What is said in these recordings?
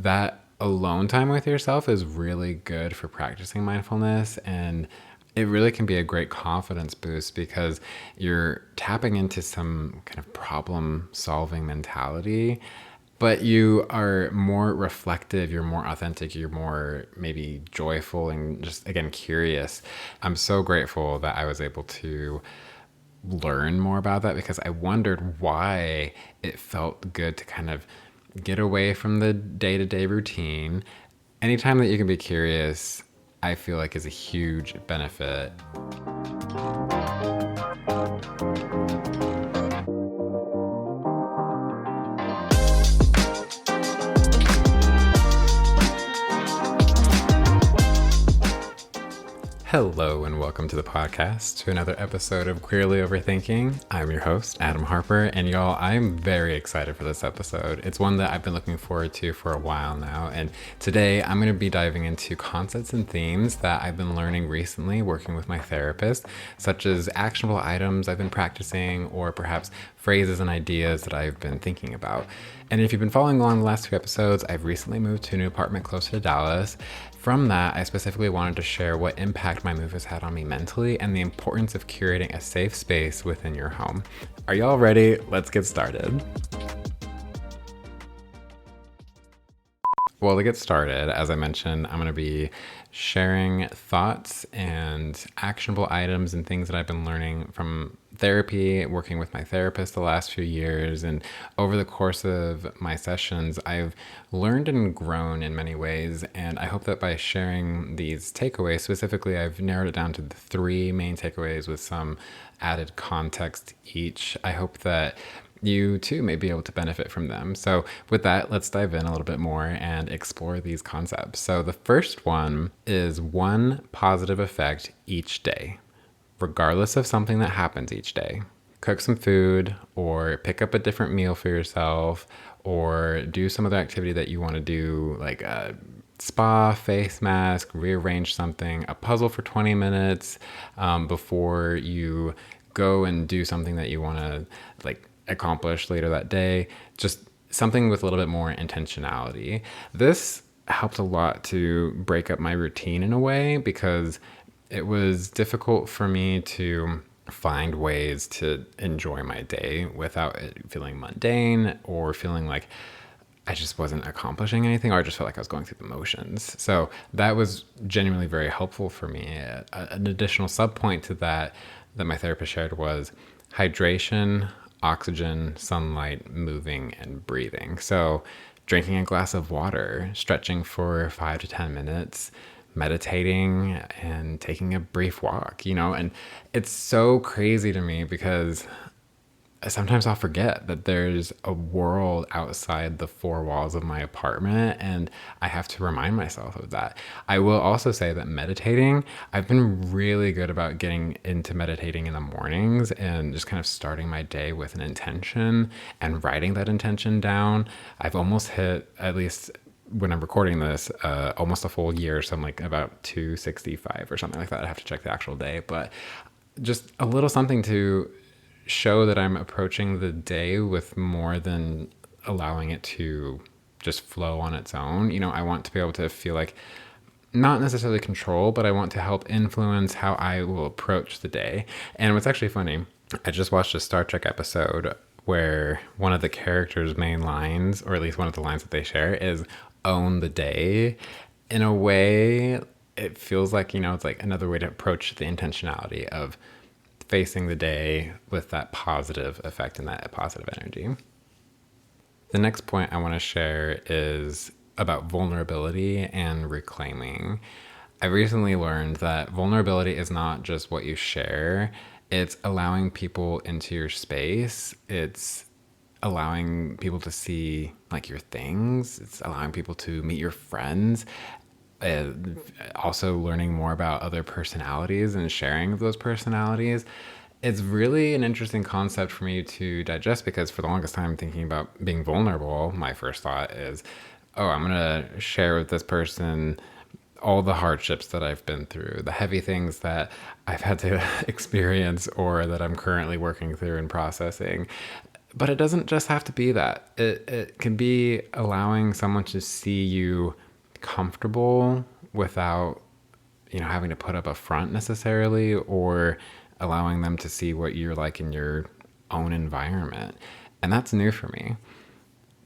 that alone time with yourself is really good for practicing mindfulness, and it really can be a great confidence boost because you're tapping into some kind of problem solving mentality, but you are more reflective, you're more authentic, you're more maybe joyful and just, again, curious. I'm so grateful that I was able to learn more about that because I wondered why it felt good to kind of get away from the day-to-day routine. Anytime that you can be curious, I feel like is a huge benefit. Hello and welcome to the podcast, to another episode of Queerly Overthinking. I'm your host, Adam Harper, and y'all, I'm very excited for this episode. It's one that I've been looking forward to for a while now, and today I'm going to be diving into concepts and themes that I've been learning recently working with my therapist, such as actionable items I've been practicing, or perhaps phrases and ideas that I've been thinking about. And if you've been following along the last few episodes, I've recently moved to a new apartment closer to Dallas. From that, I specifically wanted to share what impact my move has had on me mentally and the importance of curating a safe space within your home. Are y'all ready? Let's get started. Well, to get started, as I mentioned, I'm going to be sharing thoughts and actionable items and things that I've been learning from therapy, working with my therapist the last few years. And over the course of my sessions, I've learned and grown in many ways. And I hope that by sharing these takeaways, specifically, I've narrowed it down to the three main takeaways with some added context each. I hope that you too may be able to benefit from them. So with that, let's dive in a little bit more and explore these concepts. So the first one is one positive effect each day, regardless of something that happens each day. Cook some food or pick up a different meal for yourself or do some other activity that you want to do, like a spa, face mask, rearrange something, a puzzle for 20 minutes before you go and do something that you want to accomplish later that day. Just something with a little bit more intentionality. This helped a lot to break up my routine in a way because it was difficult for me to find ways to enjoy my day without it feeling mundane or feeling like I just wasn't accomplishing anything, or I just felt like I was going through the motions. So that was genuinely very helpful for me. An additional sub point to that my therapist shared was hydration, oxygen, sunlight, moving, and breathing. So drinking a glass of water, stretching for 5 to 10 minutes, meditating, and taking a brief walk, and it's so crazy to me because sometimes I'll forget that there's a world outside the four walls of my apartment, and I have to remind myself of that. I will also say that meditating, I've been really good about getting into meditating in the mornings and just kind of starting my day with an intention and writing that intention down. I've almost hit, at least when I'm recording this, almost a full year, so I'm like about 265 or something like that. I have to check the actual day, but just a little something to show that I'm approaching the day with more than allowing it to just flow on its own. I want to be able to feel like not necessarily control, but I want to help influence how I will approach the day. And what's actually funny, I just watched a Star Trek episode where one of the characters' main lines, or at least one of the lines that they share, is own the day. In a way, it feels like, it's like another way to approach the intentionality of facing the day with that positive effect and that positive energy. The next point I want to share is about vulnerability and reclaiming. I recently learned that vulnerability is not just what you share, it's allowing people into your space. It's allowing people to see your things. It's allowing people to meet your friends. Also learning more about other personalities and sharing of those personalities. It's really an interesting concept for me to digest because for the longest time thinking about being vulnerable, my first thought is, I'm going to share with this person all the hardships that I've been through, the heavy things that I've had to experience or that I'm currently working through and processing. But it doesn't just have to be that. It can be allowing someone to see you comfortable without, having to put up a front necessarily, or allowing them to see what you're like in your own environment. And that's new for me.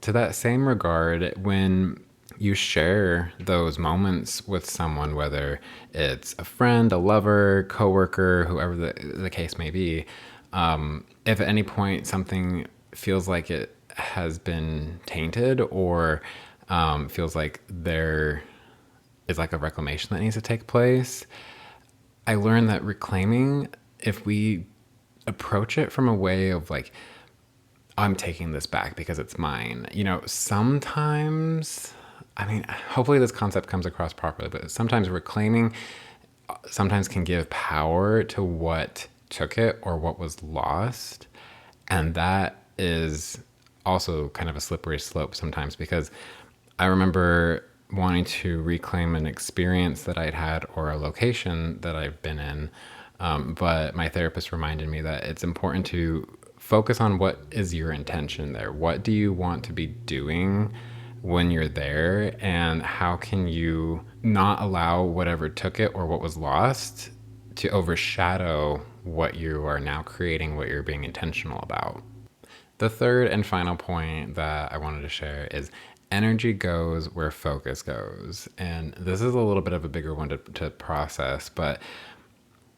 To that same regard, when you share those moments with someone, whether it's a friend, a lover, coworker, whoever the case may be, if at any point something feels like it has been tainted, or feels like there is like a reclamation that needs to take place, I learned that reclaiming, if we approach it from a way of like, I'm taking this back because it's mine. Sometimes, hopefully this concept comes across properly, but sometimes reclaiming sometimes can give power to what took it or what was lost. And that is also kind of a slippery slope sometimes, because I remember wanting to reclaim an experience that I'd had or a location that I've been in. But my therapist reminded me that it's important to focus on what is your intention there. What do you want to be doing when you're there? And how can you not allow whatever took it or what was lost to overshadow what you are now creating, what you're being intentional about? The third and final point that I wanted to share is energy goes where focus goes. And this is a little bit of a bigger one to process, but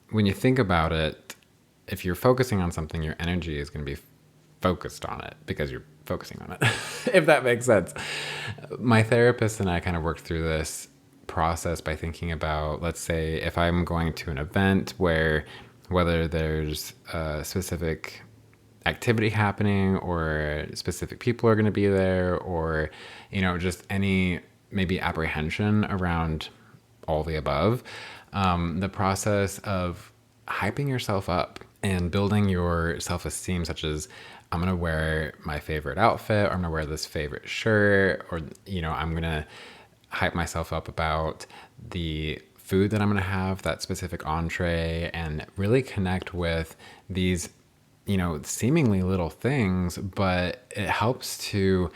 when you think about it, if you're focusing on something, your energy is going to be focused on it because you're focusing on it, if that makes sense. My therapist and I kind of worked through this process by thinking about, let's say, if I'm going to an event where whether there's a specific activity happening or specific people are going to be there, or, just any maybe apprehension around all the above, the process of hyping yourself up and building your self-esteem, such as, I'm going to wear my favorite outfit, or I'm going to wear this favorite shirt, or, I'm going to hype myself up about the food that I'm going to have, that specific entree, and really connect with these, seemingly little things, but it helps to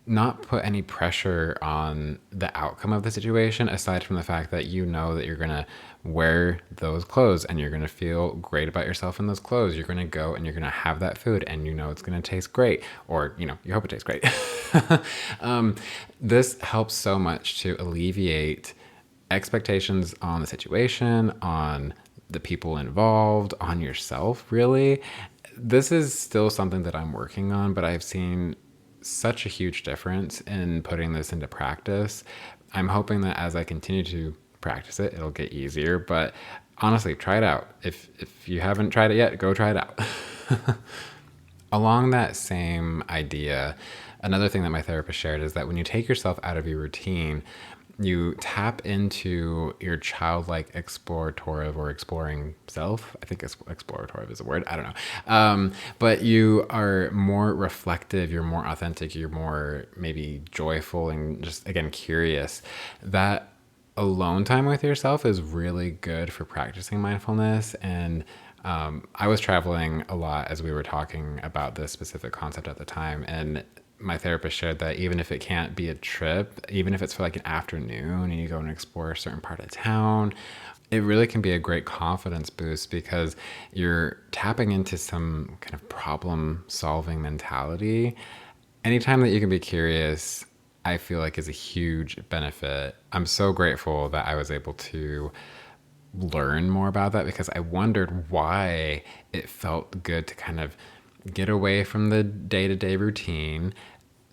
not put any pressure on the outcome of the situation, aside from the fact that that you're going to wear those clothes and you're going to feel great about yourself in those clothes. You're going to go and you're going to have that food, and it's going to taste great, or, you hope it tastes great. This helps so much to alleviate expectations on the situation, on the people involved, on yourself, really. This is still something that I'm working on, but I've seen such a huge difference in putting this into practice. I'm hoping that as I continue to practice it, it'll get easier. But honestly, try it out. If you haven't tried it yet, go try it out. Along that same idea, another thing that my therapist shared is that when you take yourself out of your routine, you tap into your childlike explorative or exploring self. I think explorative is a word. I don't know. But you are more reflective, you're more authentic, you're more maybe joyful and just, again, curious. That alone time with yourself is really good for practicing mindfulness. And I was traveling a lot as we were talking about this specific concept at the time. And my therapist shared that even if it can't be a trip, even if it's for like an afternoon and you go and explore a certain part of town, it really can be a great confidence boost, because you're tapping into some kind of problem solving mentality. Anytime that you can be curious, I feel like is a huge benefit. I'm so grateful that I was able to learn more about that, because I wondered why it felt good to kind of get away from the day-to-day routine,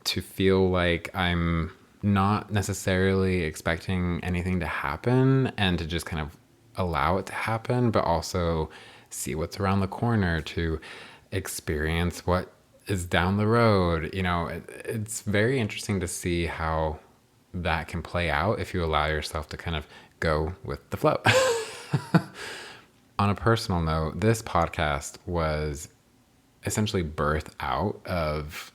to feel like I'm not necessarily expecting anything to happen, and to just kind of allow it to happen, but also see what's around the corner, to experience what is down the road. It's very interesting to see how that can play out if you allow yourself to kind of go with the flow. On a personal note, this podcast was essentially birthed out of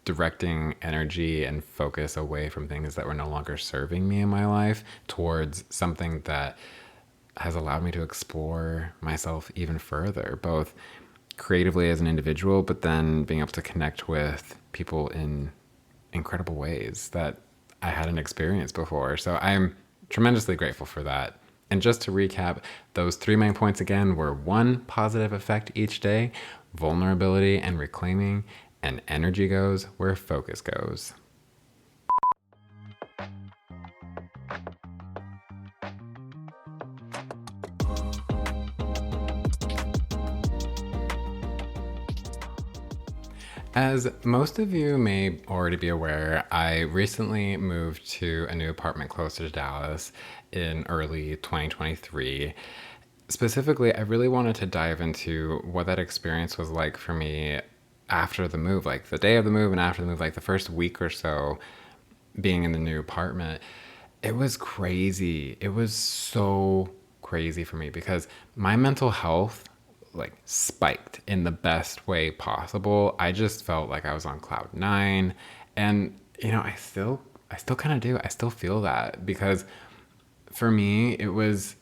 directing energy and focus away from things that were no longer serving me in my life towards something that has allowed me to explore myself even further, both creatively as an individual, but then being able to connect with people in incredible ways that I hadn't experienced before. So I'm tremendously grateful for that. And just to recap, those three main points again were one, positive effect each day, vulnerability and reclaiming, and energy goes where focus goes. As most of you may already be aware, I recently moved to a new apartment closer to Dallas in early 2023. Specifically, I really wanted to dive into what that experience was like for me after the move, like the day of the move and after the move, like the first week or so being in the new apartment. It was crazy. It was so crazy for me because my mental health like spiked in the best way possible. I just felt like I was on cloud 9, and I still kind of do. I still feel that because for me there was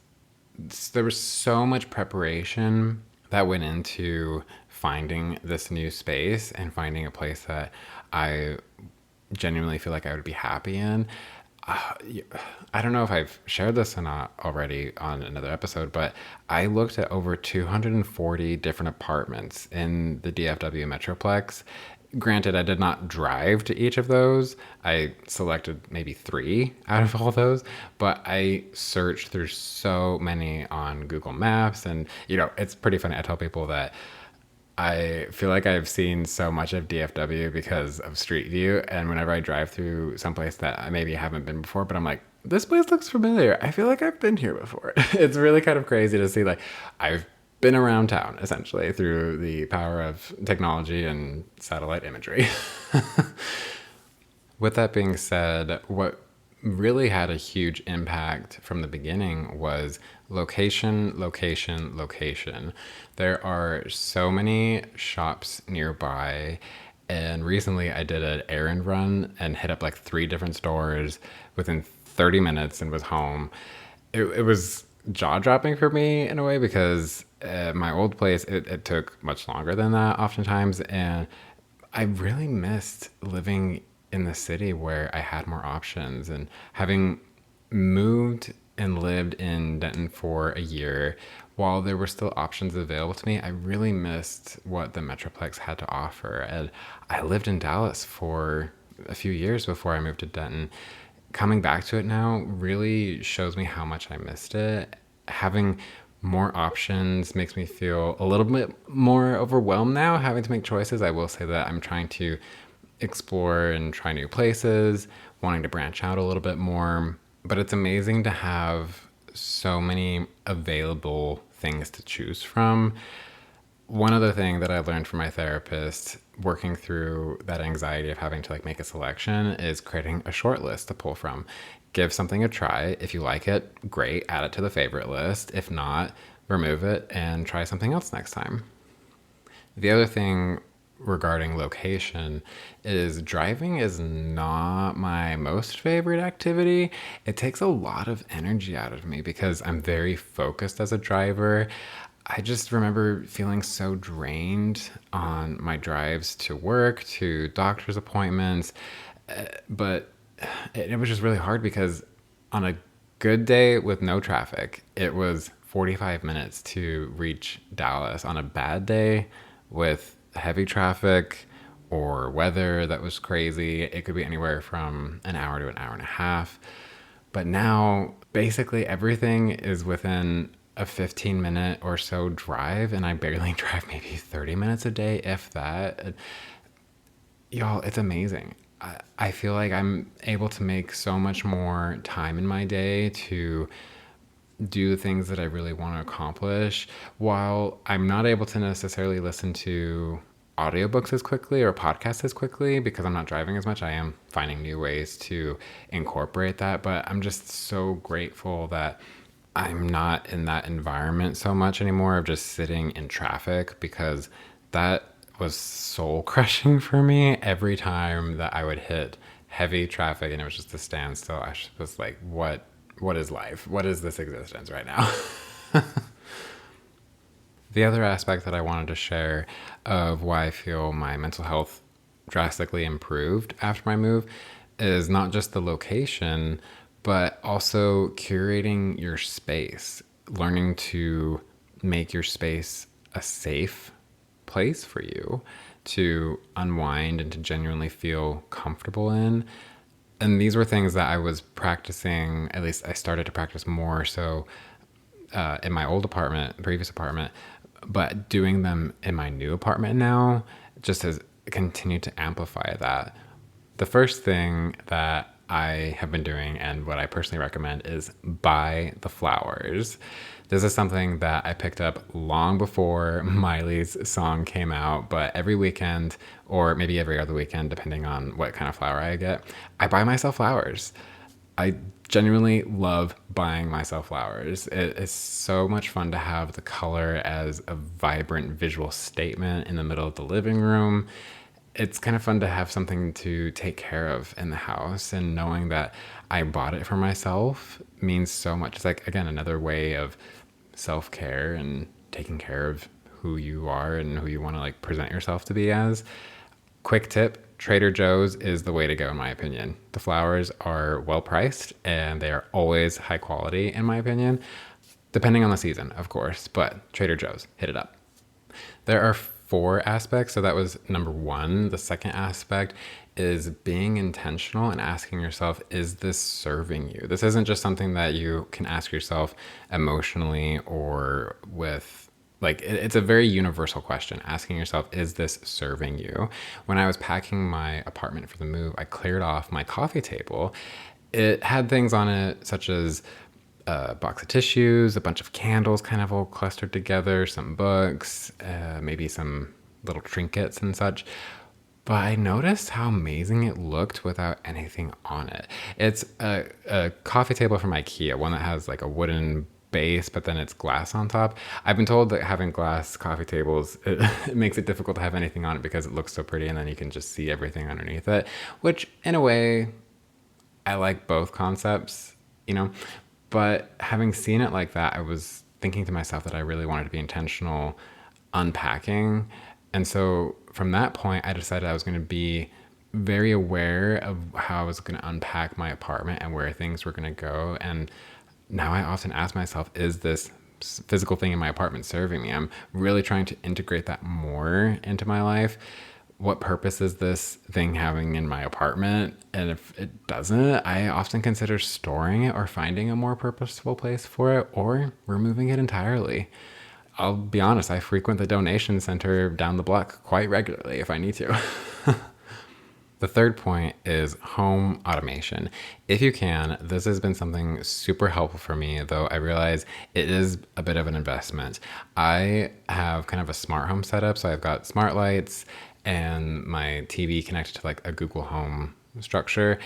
so much preparation that went into finding this new space and finding a place that I genuinely feel like I would be happy in. Uh, I don't know if I've shared this or not already on another episode, but I looked at over 240 different apartments in the DFW Metroplex. Granted, I did not drive to each of those. I selected maybe 3 out of all those, but I searched through so many on Google Maps. And, it's pretty funny. I tell people that I feel like I've seen so much of DFW because of Street View, and whenever I drive through someplace that I maybe haven't been before, but I'm like, this place looks familiar. I feel like I've been here before. It's really kind of crazy to see, like, I've been around town essentially through the power of technology and satellite imagery. With that being said, what really had a huge impact from the beginning was location, location, location. There are so many shops nearby. And recently I did an errand run and hit up like 3 different stores within 30 minutes and was home. It was jaw dropping for me in a way because my old place, it took much longer than that oftentimes. And I really missed living in the city where I had more options, and having moved and lived in Denton for a year, while there were still options available to me, I really missed what the Metroplex had to offer. And I lived in Dallas for a few years before I moved to Denton. Coming back to it now really shows me how much I missed it. Having more options makes me feel a little bit more overwhelmed now, having to make choices. I will say that I'm trying to explore and try new places, wanting to branch out a little bit more. But it's amazing to have so many available things to choose from. One other thing that I learned from my therapist working through that anxiety of having to like make a selection is creating a short list to pull from. Give something a try. If you like it, great, add it to the favorite list. If not, remove it and try something else next time. The other thing regarding location is driving is not my most favorite activity. It takes a lot of energy out of me because I'm very focused as a driver. I just remember feeling so drained on my drives to work, to doctor's appointments, but it was just really hard because on a good day with no traffic, it was 45 minutes to reach Dallas. On a bad day with heavy traffic or weather that was crazy, it could be anywhere from an hour to an hour and a half. But now basically everything is within a 15-minute or so drive, and I barely drive maybe 30 minutes a day, if that. Y'all, it's amazing. I feel like I'm able to make so much more time in my day to do the things that I really want to accomplish, while I'm not able to necessarily listen to audiobooks as quickly or podcasts as quickly because I'm not driving as much. I am finding new ways to incorporate that, but I'm just so grateful that I'm not in that environment so much anymore of just sitting in traffic, because that was soul crushing for me every time that I would hit heavy traffic and it was just a standstill. I was like, what is life? What is this existence right now? The other aspect that I wanted to share of why I feel my mental health drastically improved after my move is not just the location, but also curating your space, learning to make your space a safe place for you to unwind and to genuinely feel comfortable in. And these were things that I was practicing, at least I started to practice more so in my old apartment, previous apartment, but doing them in my new apartment now just has continued to amplify that. The first thing that I have been doing and what I personally recommend is buy the flowers. This is something that I picked up long before Miley's song came out, but every weekend, or maybe every other weekend, depending on what kind of flower I get, I buy myself flowers. I genuinely love buying myself flowers. It is so much fun to have the color as a vibrant visual statement in the middle of the living room. It's kind of fun to have something to take care of in the house, and knowing that I bought it for myself means so much. It's like, again, another way of self-care and taking care of who you are and who you want to like present yourself to be as. Quick tip, Trader Joe's is the way to go in my opinion. The flowers are well priced and they are always high quality in my opinion, depending on the season, of course, but Trader Joe's, hit it up. There are four aspects. So that was number one. The second aspect is being intentional and asking yourself, is this serving you? This isn't just something that you can ask yourself emotionally or with, like, it's a very universal question, asking yourself, is this serving you? When I was packing my apartment for the move, I cleared off my coffee table. It had things on it such as a box of tissues, a bunch of candles kind of all clustered together, some books, maybe some little trinkets and such. But I noticed how amazing it looked without anything on it. It's a coffee table from IKEA, one that has like a wooden base, but then it's glass on top. I've been told that having glass coffee tables, it makes it difficult to have anything on it because it looks so pretty and then you can just see everything underneath it, which in a way, I like both concepts, you know, but having seen it like that, I was thinking to myself that I really wanted to be intentional unpacking. And so from that point, I decided I was going to be very aware of how I was going to unpack my apartment and where things were going to go. And now I often ask myself, is this physical thing in my apartment serving me? I'm really trying to integrate that more into my life. What purpose is this thing having in my apartment? And if it doesn't, I often consider storing it or finding a more purposeful place for it or removing it entirely. I'll be honest, I frequent the donation center down the block quite regularly if I need to. The third point is home automation. If you can, this has been something super helpful for me, though I realize it is a bit of an investment. I have kind of a smart home setup, so I've got smart lights and my TV connected to like a Google Home structure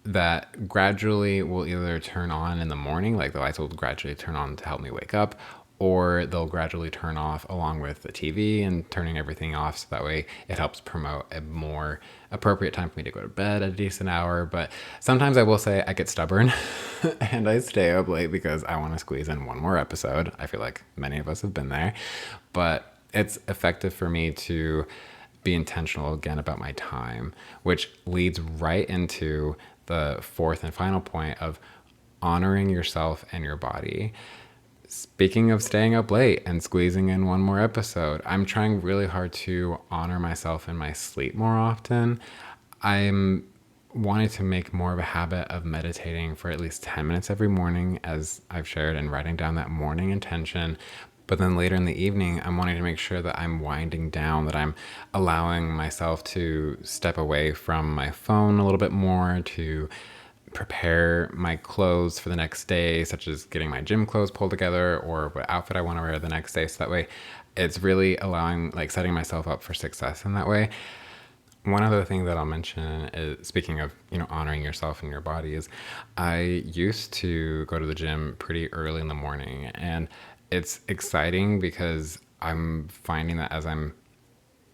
that gradually will either turn on in the morning, like the lights will gradually turn on to help me wake up, or they'll gradually turn off along with the TV and turning everything off. So that way it helps promote a more appropriate time for me to go to bed at a decent hour. But sometimes I will say I get stubborn and I stay up late because I want to squeeze in one more episode. I feel like many of us have been there, but it's effective for me to be intentional again about my time, which leads right into the fourth and final point of honoring yourself and your body. Speaking of staying up late and squeezing in one more episode, I'm trying really hard to honor myself in my sleep more often. I'm wanting to make more of a habit of meditating for at least 10 minutes every morning, as I've shared, and writing down that morning intention. But then later in the evening, I'm wanting to make sure that I'm winding down, that I'm allowing myself to step away from my phone a little bit more, to prepare my clothes for the next day, such as getting my gym clothes pulled together or what outfit I want to wear the next day. So that way it's really allowing, like setting myself up for success in that way. One other thing that I'll mention is, speaking of, honoring yourself and your body, is I used to go to the gym pretty early in the morning, and it's exciting because I'm finding that as I'm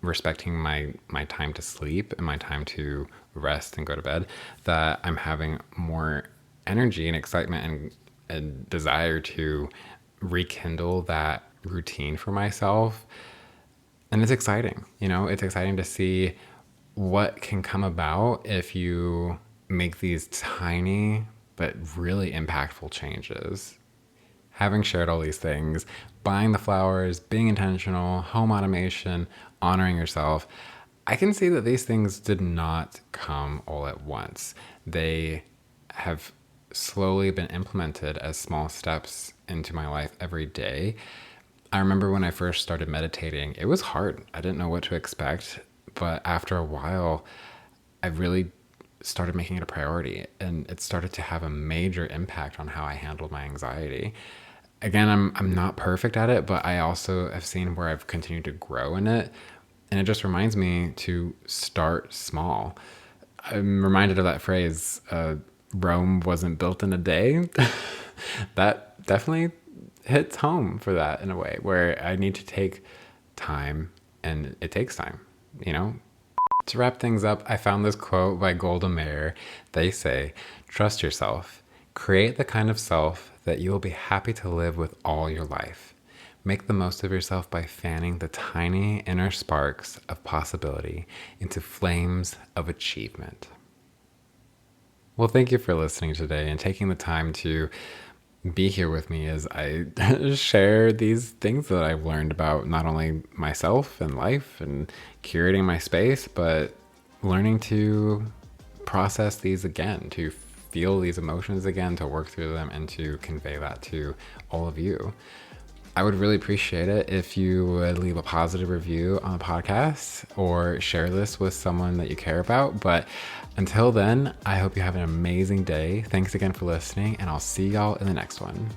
respecting my time to sleep and my time to rest and go to bed, that I'm having more energy and excitement and desire to rekindle that routine for myself. And it's exciting, it's exciting to see what can come about if you make these tiny but really impactful changes. Having shared all these things, buying the flowers, being intentional, home automation, honoring yourself, I can see that these things did not come all at once. They have slowly been implemented as small steps into my life every day. I remember when I first started meditating, it was hard. I didn't know what to expect, but after a while, I really started making it a priority, and it started to have a major impact on how I handled my anxiety. Again, I'm not perfect at it, but I also have seen where I've continued to grow in it, and it just reminds me to start small. I'm reminded of that phrase, Rome wasn't built in a day. That definitely hits home for that in a way where I need to take time, and it takes time, you know? To wrap things up, I found this quote by Golda Meir. They say, "Trust yourself. Create the kind of self that you will be happy to live with all your life. Make the most of yourself by fanning the tiny inner sparks of possibility into flames of achievement." Well, thank you for listening today and taking the time to be here with me as I share these things that I've learned about not only myself and life and curating my space, but learning to process these again, to feel these emotions again, to work through them, and to convey that to all of you. I would really appreciate it if you would leave a positive review on the podcast or share this with someone that you care about. But until then, I hope you have an amazing day. Thanks again for listening, and I'll see y'all in the next one.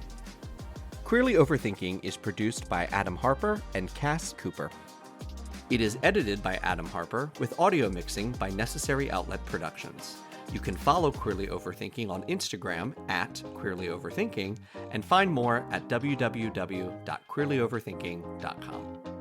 Queerly Overthinking is produced by Adam Harper and Cass Cooper. It is edited by Adam Harper with audio mixing by Necessary Outlet Productions. You can follow Queerly Overthinking on Instagram at Queerly Overthinking and find more at www.queerlyoverthinking.com.